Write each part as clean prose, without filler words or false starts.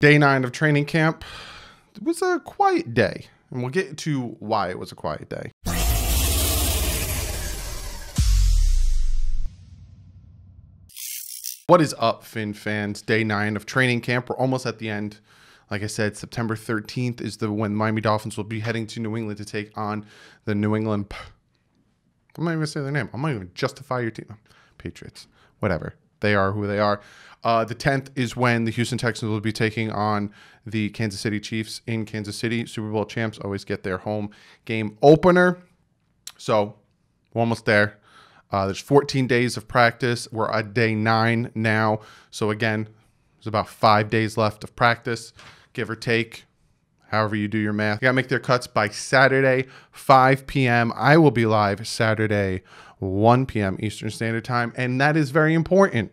Day 9 of training camp. It was a quiet day, and we'll get to why it was a quiet day. What is up, Fin fans? Day 9 of training camp. We're almost at the end. Like I said, September 13th is when Miami Dolphins will be heading to New England to take on the New England... I'm not even going to say their name. I'm not even justify your team. Patriots. Whatever. They are who they are. The 10th is when the Houston Texans will be taking on the Kansas City Chiefs in Kansas City. Super Bowl champs always get their home game opener. So we're almost there. There's 14 days of practice. We're at day 9 now. So again, there's about 5 days left of practice, give or take, however you do your math. You got to make their cuts by Saturday, 5 p.m. I will be live Saturday, 1 p.m. Eastern Standard Time. And that is very important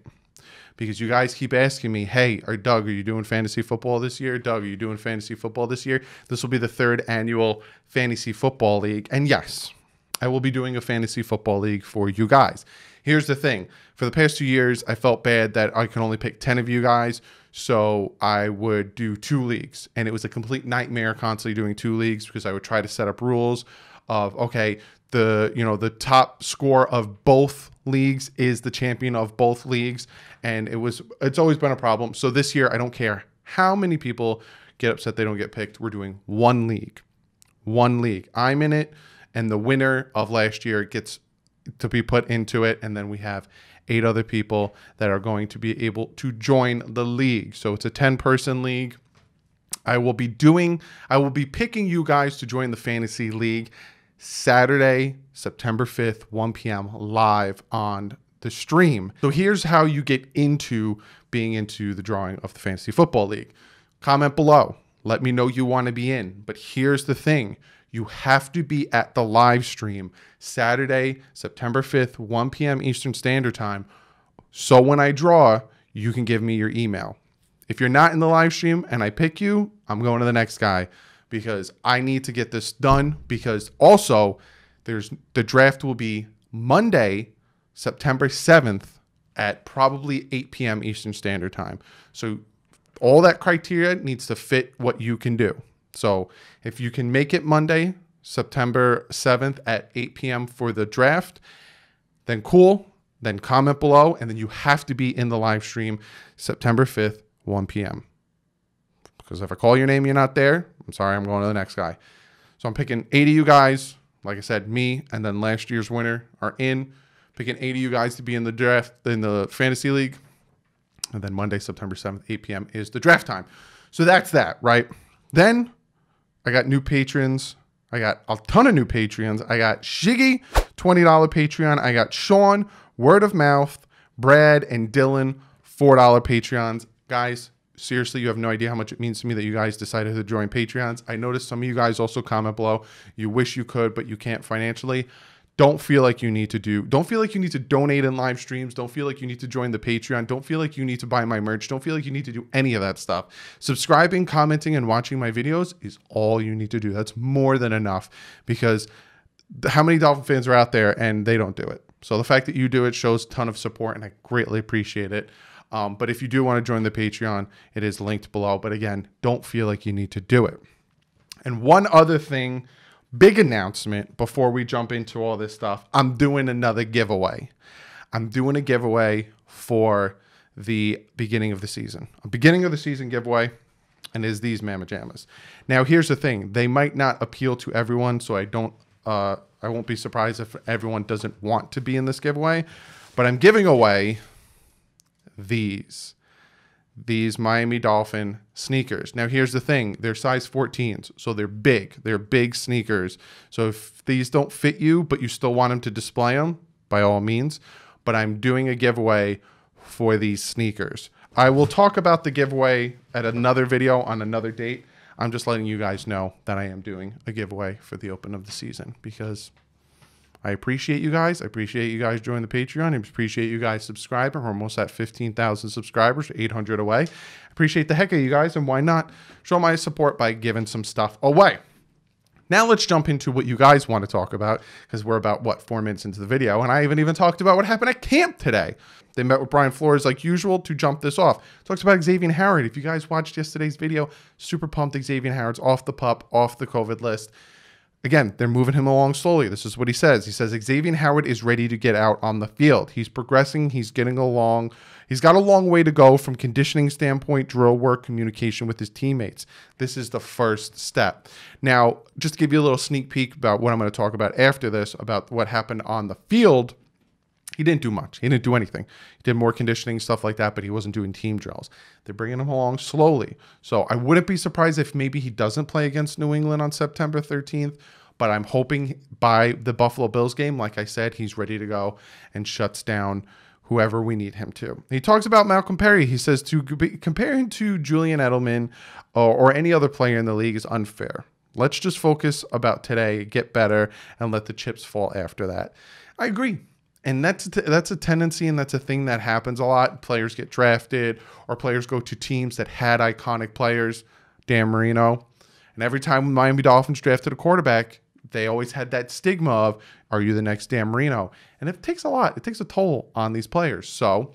because you guys keep asking me, hey, Doug, are you doing fantasy football this year? Doug, are you doing fantasy football this year? This will be the 3rd annual Fantasy Football League. And yes, I will be doing a fantasy football league for you guys. Here's the thing. For the past 2 years, I felt bad that I can only pick 10 of you guys. So I would do 2 leagues. And it was a complete nightmare constantly doing 2 leagues because I would try to set up rules of, okay, the top score of both leagues is the champion of both leagues. And it's always been a problem. So this year, I don't care how many people get upset they don't get picked. We're doing 1 league. 1 league. I'm in it. And the winner of last year gets to be put into it. And then we have 8 other people that are going to be able to join the league. So it's a 10-person league. I will be picking you guys to join the fantasy league Saturday, September 5th, 1 p.m. live on the stream. So here's how you get into being into the drawing of the fantasy football league. Comment below. Let me know you want to be in. But here's the thing. You have to be at the live stream Saturday, September 5th, 1 p.m. Eastern Standard Time. So when I draw, you can give me your email. If you're not in the live stream and I pick you, I'm going to the next guy because I need to get this done because also the draft will be Monday, September 7th at probably 8 p.m. Eastern Standard Time. So all that criteria needs to fit what you can do. So if you can make it Monday, September 7th at 8 p.m. for the draft, then cool. Then comment below. And then you have to be in the live stream September 5th, 1 p.m. Because if I call your name, you're not there. I'm sorry, I'm going to the next guy. So I'm picking 8 of you guys. Like I said, me and then last year's winner are in. Picking 8 of you guys to be in the draft, in the fantasy league. And then Monday, September 7th, 8 p.m. is the draft time. So that's that, right? Then I got new patrons. I got a ton of new Patreons. I got Shiggy, $20 Patreon. I got Sean, word of mouth, Brad, and Dylan, $4 Patreons. Guys, seriously, you have no idea how much it means to me that you guys decided to join Patreons. I noticed some of you guys also comment below. You wish you could, but you can't financially. Don't feel like you need to donate in live streams. Don't feel like you need to join the Patreon. Don't feel like you need to buy my merch. Don't feel like you need to do any of that stuff. Subscribing, commenting, and watching my videos is all you need to do. That's more than enough because how many Dolphin fans are out there and they don't do it? So the fact that you do it shows a ton of support and I greatly appreciate it. But if you do want to join the Patreon, it is linked below. But again, don't feel like you need to do it. And one other thing, big announcement before we jump into all this stuff. I'm doing another giveaway. I'm doing a giveaway for the beginning of the season. A beginning of the season giveaway, and is these Mama Jammas. Now, here's the thing. They might not appeal to everyone, so I won't be surprised if everyone doesn't want to be in this giveaway. But I'm giving away these Miami Dolphin sneakers. Now, here's the thing. They're size 14s, so they're big. They're big sneakers. So if these don't fit you, but you still want them to display them, by all means. But I'm doing a giveaway for these sneakers. I will talk about the giveaway at another video on another date. I'm just letting you guys know that I am doing a giveaway for the open of the season because I appreciate you guys. I appreciate you guys joining the Patreon. I appreciate you guys subscribing. We're almost at 15,000 subscribers, 800 away. I appreciate the heck of you guys, and why not show my support by giving some stuff away. Now let's jump into what you guys want to talk about, because we're about, what, 4 minutes into the video, and I haven't even talked about what happened at camp today. They met with Brian Flores like usual to jump this off. Talks about Xavier Howard. If you guys watched yesterday's video, super pumped Xavier Howard's off the PUP, off the COVID list. Again, they're moving him along slowly. This is what he says. He says Xavier Howard is ready to get out on the field. He's progressing. He's getting along. He's got a long way to go from conditioning standpoint, drill work, communication with his teammates. This is the first step. Now, just to give you a little sneak peek about what I'm going to talk about after this, about what happened on the field, he didn't do much. He didn't do anything. He did more conditioning, stuff like that, but he wasn't doing team drills. They're bringing him along slowly. So I wouldn't be surprised if maybe he doesn't play against New England on September 13th, but I'm hoping by the Buffalo Bills game, like I said, he's ready to go and shuts down whoever we need him to. He talks about Malcolm Perry. He says to compare him to Julian Edelman or any other player in the league is unfair. Let's just focus about today, get better, and let the chips fall after that. I agree. And that's a tendency, and that's a thing that happens a lot. Players get drafted, or players go to teams that had iconic players. Dan Marino. And every time Miami Dolphins drafted a quarterback, they always had that stigma of, are you the next Dan Marino? And it takes a lot. It takes a toll on these players. So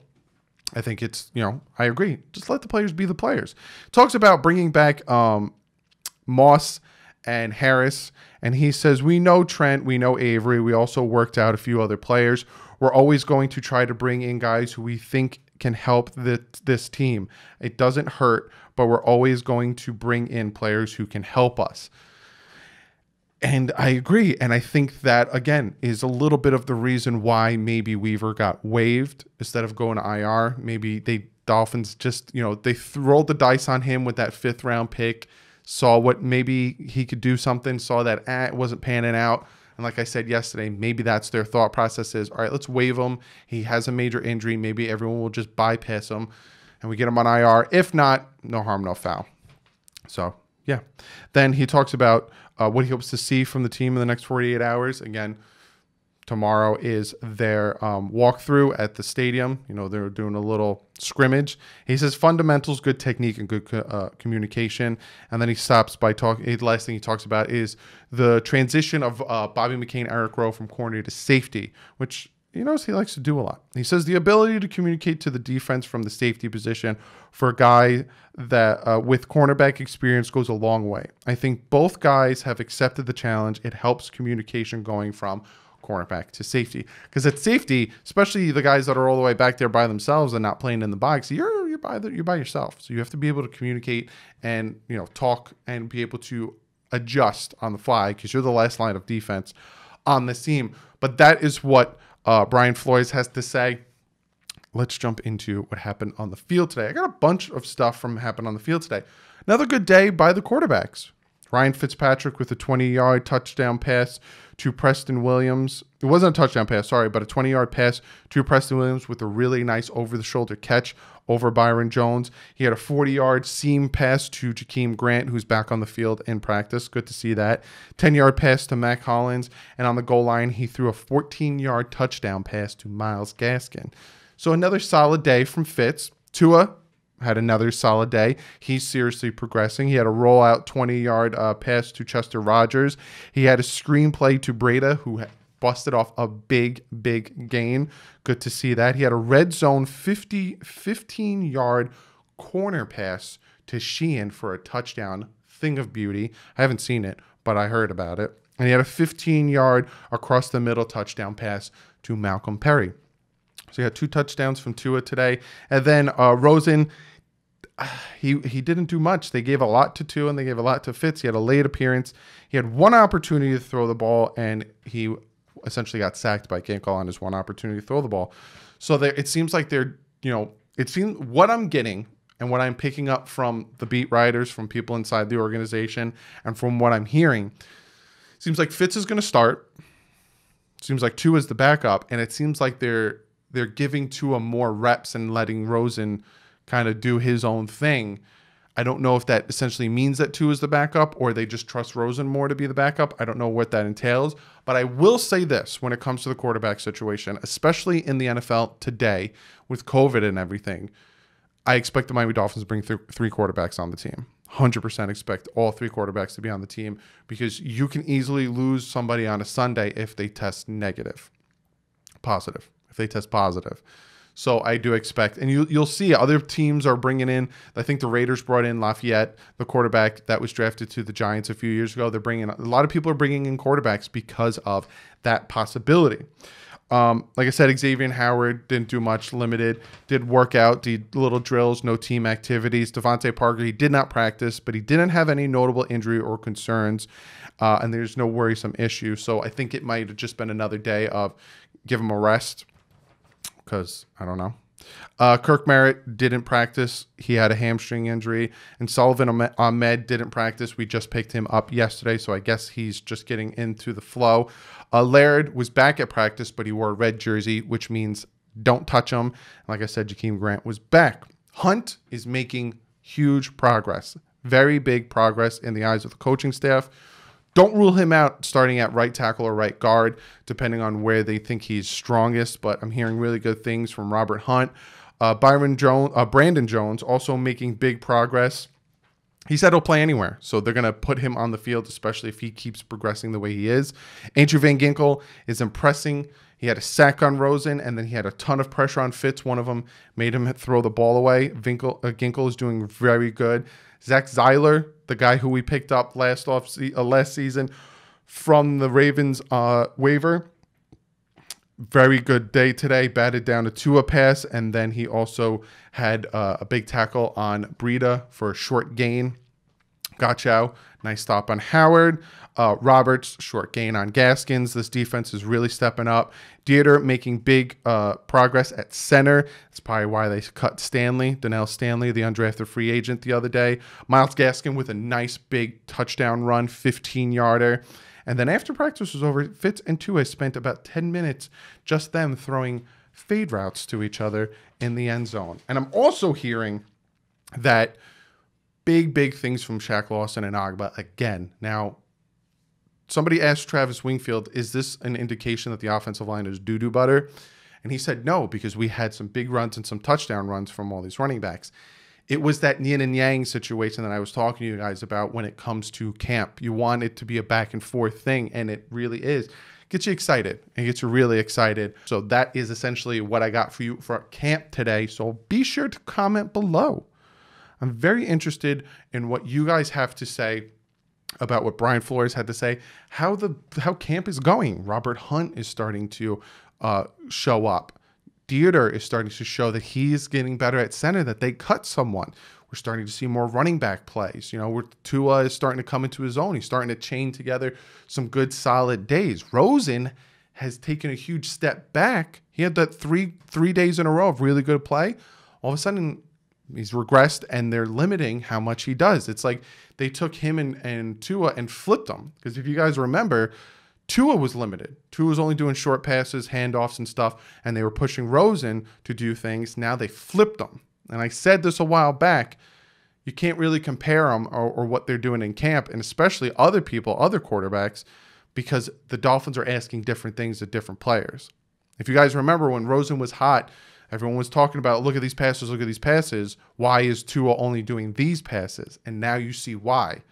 I think it's, I agree. Just let the players be the players. Talks about bringing back Moss and Harris. And he says, we know Trent, we know Avery. We also worked out a few other players. We're always going to try to bring in guys who we think can help this team. It doesn't hurt, but we're always going to bring in players who can help us. And I agree. And I think that, again, is a little bit of the reason why maybe Weaver got waived instead of going to IR. Maybe Dolphins just, they rolled the dice on him with that 5th round pick, saw what maybe he could do something, saw that it wasn't panning out. And like I said yesterday, maybe that's their thought process is, all right, let's waive him. He has a major injury. Maybe everyone will just bypass him and we get him on IR. If not, no harm, no foul. So, yeah. Then he talks about what he hopes to see from the team in the next 48 hours. Again, tomorrow is their walkthrough at the stadium. They're doing a little scrimmage. He says fundamentals, good technique, and good communication. And then he stops by talking. The last thing he talks about is the transition of Bobby McCain, Eric Rowe from corner to safety, which he likes to do a lot. He says the ability to communicate to the defense from the safety position for a guy that with cornerback experience goes a long way. I think both guys have accepted the challenge. It helps communication going from cornerback to safety, because at safety, especially the guys that are all the way back there by themselves and not playing in the box, you're by yourself. So you have to be able to communicate and talk and be able to adjust on the fly, because you're the last line of defense on this team. But that is what Brian Flores has to say. Let's jump into what happened on the field today. I got a bunch of stuff from happened on the field today. Another good day by the quarterbacks. Ryan Fitzpatrick with a 20-yard touchdown pass to Preston Williams. It wasn't a touchdown pass, sorry, but a 20-yard pass to Preston Williams with a really nice over-the-shoulder catch over Byron Jones. He had a 40-yard seam pass to Jakeem Grant, who's back on the field in practice. Good to see that. 10-yard pass to Mac Hollins. And on the goal line, he threw a 14-yard touchdown pass to Myles Gaskin. So another solid day from Fitz. Tua had another solid day. He's seriously progressing. He had a rollout 20-yard pass to Chester Rogers. He had a screenplay to Breda, who busted off a big gain. Good to see that. He had a red zone 15-yard corner pass to Sheehan for a touchdown. Thing of beauty. I haven't seen it, but I heard about it. And he had a 15-yard across the middle touchdown pass to Malcolm Perry. So he had 2 touchdowns from Tua today. And then Rosen, he didn't do much. They gave a lot to Tua and they gave a lot to Fitz. He had a late appearance. He had one opportunity to throw the ball, and he essentially got sacked by Ginkle on his one opportunity to throw the ball. So it seems like they're, it seems what I'm getting and what I'm picking up from the beat writers, from people inside the organization, and from what I'm hearing, seems like Fitz is going to start. Seems like Tua is the backup, and it seems like they're giving Tua more reps and letting Rosen kind of do his own thing. I don't know if that essentially means that Tua is the backup, or they just trust Rosen more to be the backup. I don't know what that entails. But I will say this when it comes to the quarterback situation, especially in the NFL today with COVID and everything, I expect the Miami Dolphins to bring 3 quarterbacks on the team. 100% expect all 3 quarterbacks to be on the team, because you can easily lose somebody on a Sunday if they test positive, if they test positive. So I do expect, and you'll see other teams are bringing in, I think the Raiders brought in Lafayette, the quarterback that was drafted to the Giants a few years ago. They're bringing, a lot of people are bringing in quarterbacks because of that possibility. Like I said, Xavier Howard didn't do much, limited, did work out, did little drills, no team activities. Devontae Parker, he did not practice, but he didn't have any notable injury or concerns, and there's no worrisome issue. So I think it might have just been another day of give him a rest, because I don't know. Kirk Merritt didn't practice. He had a hamstring injury. And Sullivan Ahmed didn't practice. We just picked him up yesterday, so I guess he's just getting into the flow. Laird was back at practice, but he wore a red jersey, which means don't touch him. Like I said, Jakeem Grant was back. Hunt is making huge progress, very big progress in the eyes of the coaching staff. Don't rule him out starting at right tackle or right guard, depending on where they think he's strongest. But I'm hearing really good things from Robert Hunt. Brandon Jones also making big progress. He said he'll play anywhere, so they're going to put him on the field, especially if he keeps progressing the way he is. Andrew Van Ginkel is impressing. He had a sack on Rosen, and then he had a ton of pressure on Fitz. One of them made him throw the ball away. Ginkel is doing very good. Zach Zeiler, the guy who we picked up last season from the Ravens waiver, very good day today. Batted down a Tua pass, and then he also had a big tackle on Breida for a short gain. Gotchow, nice stop on Howard. Roberts, short gain on Gaskins. This defense is really stepping up. Dieter making big progress at center. That's probably why they cut Donnell Stanley, the undrafted free agent, the other day. Myles Gaskin with a nice big touchdown run, 15-yarder. And then after practice was over, Fitz and Tua spent about 10 minutes just them throwing fade routes to each other in the end zone. And I'm also hearing that big things from Shaq Lawson and Agba again. Now, somebody asked Travis Wingfield, is this an indication that the offensive line is doo-doo butter? And he said no, because we had some big runs and some touchdown runs from all these running backs. It was that yin and yang situation that I was talking to you guys about when it comes to camp. You want it to be a back and forth thing, and it really is. Gets you excited. It gets you really excited. So that is essentially what I got for you for camp today. So be sure to comment below. I'm very interested in what you guys have to say about what Brian Flores had to say, how camp is going. Robert Hunt is starting to show up. Dieter is starting to show that he's getting better at center, that they cut someone. We're starting to see more running back plays. You know, Tua is starting to come into his own. He's starting to chain together some good, solid days. Rosen has taken a huge step back. He had that three days in a row of really good play. All of a sudden, he's regressed, and they're limiting how much he does. It's like they took him and Tua and flipped them. Because if you guys remember, Tua was limited. Tua was only doing short passes, handoffs, and stuff, and they were pushing Rosen to do things. Now they flipped them. And I said this a while back, you can't really compare them or what they're doing in camp, and especially other people, other quarterbacks, because the Dolphins are asking different things of different players. If you guys remember when Rosen was hot, everyone was talking about, look at these passes, look at these passes. Why is Tua only doing these passes? And now you see why.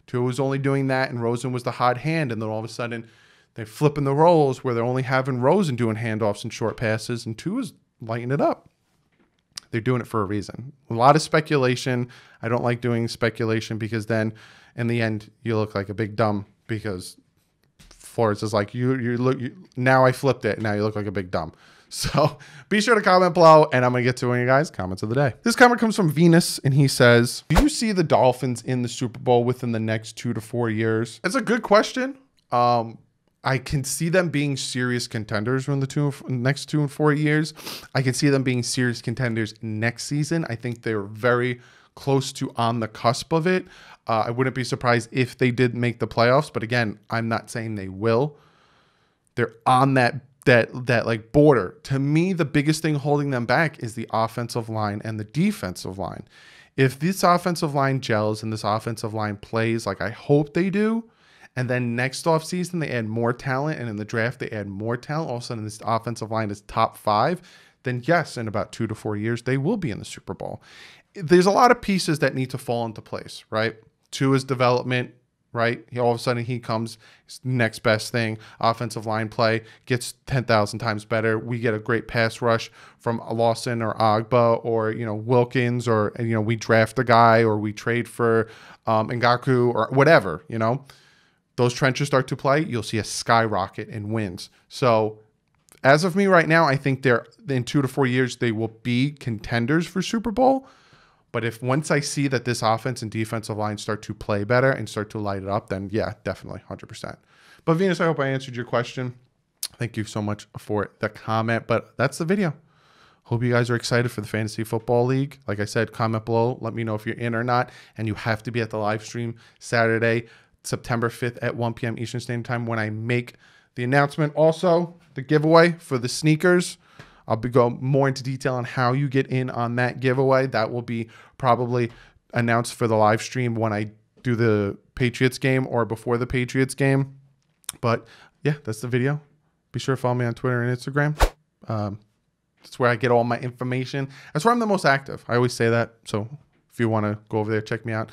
Tua was only doing that, and Rosen was the hot hand, and then all of a sudden they're flipping the roles where they're only having Rosen doing handoffs and short passes, and Tua's lighting it up. They're doing it for a reason. A lot of speculation. I don't like doing speculation, because then in the end you look like a big dumb, because Flores is like, now I flipped it, and now you look like a big dumb. So be sure to comment below, and I'm going to get to one of you guys' comments of the day. This comment comes from Venus, and he says, do you see the Dolphins in the Super Bowl within the next 2 to 4 years? That's a good question. I can see them being serious contenders in the next 2 and 4 years. I can see them being serious contenders next season. I think they're very close to on the cusp of it. I wouldn't be surprised if they did make the playoffs, but again, I'm not saying they will. They're on that like border. To me, the biggest thing holding them back is the offensive line and the defensive line. If this offensive line gels and this offensive line plays like I hope they do, and then next offseason they add more talent, and in the draft they add more talent, all of a sudden this offensive line is top 5, then yes, in about 2 to 4 years, they will be in the Super Bowl. there's a lot of pieces that need to fall into place, right? Two is development, right? All of a sudden he comes, next best thing, offensive line play, gets 10,000 times better. We get a great pass rush from Lawson or Agba or, Wilkins, or, we draft a guy or we trade for Ngaku or whatever, Those trenches start to play, you'll see a skyrocket in wins. So as of me right now, I think they're in 2 to 4 years, they will be contenders for Super Bowl. But if once I see that this offense and defensive line start to play better and start to light it up, then yeah, definitely 100%. But Venus, I hope I answered your question. Thank you so much for the comment. But that's the video. Hope you guys are excited for the Fantasy Football League. Like I said, comment below. Let me know if you're in or not. And you have to be at the live stream Saturday, September 5th at 1 p.m. Eastern Standard Time when I make the announcement. Also, the giveaway for the sneakers. I'll go more into detail on how you get in on that giveaway. That will be probably announced for the live stream when I do the Patriots game or before the Patriots game. But yeah, that's the video. Be sure to follow me on Twitter and Instagram. That's where I get all my information. That's where I'm the most active. I always say that. So if you want to go over there, check me out.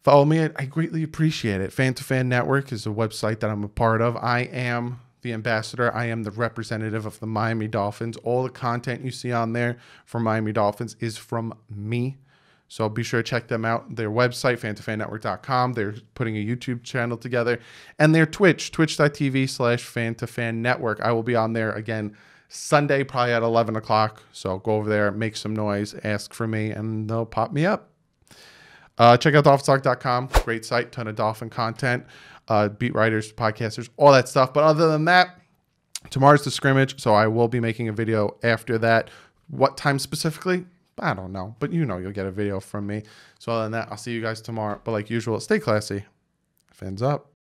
Follow me. I greatly appreciate it. Fan to Fan Network is a website that I'm a part of. I am the ambassador. I am the representative of the Miami Dolphins. All the content you see on there for Miami Dolphins is from me. So be sure to check them out. Their website, fantofannetwork.com. They're putting a YouTube channel together. And their Twitch, twitch.tv/fantofannetwork. I will be on there again Sunday, probably at 11 o'clock. So go over there, make some noise, ask for me, and they'll pop me up. Check out dolphinstalk.com. Great site, ton of Dolphin content. Beat writers, podcasters, all that stuff. But other than that, tomorrow's the scrimmage, so I will be making a video after that. What time specifically? I don't know, but you'll get a video from me. So other than that, I'll see you guys tomorrow. But like usual, stay classy. Fins up.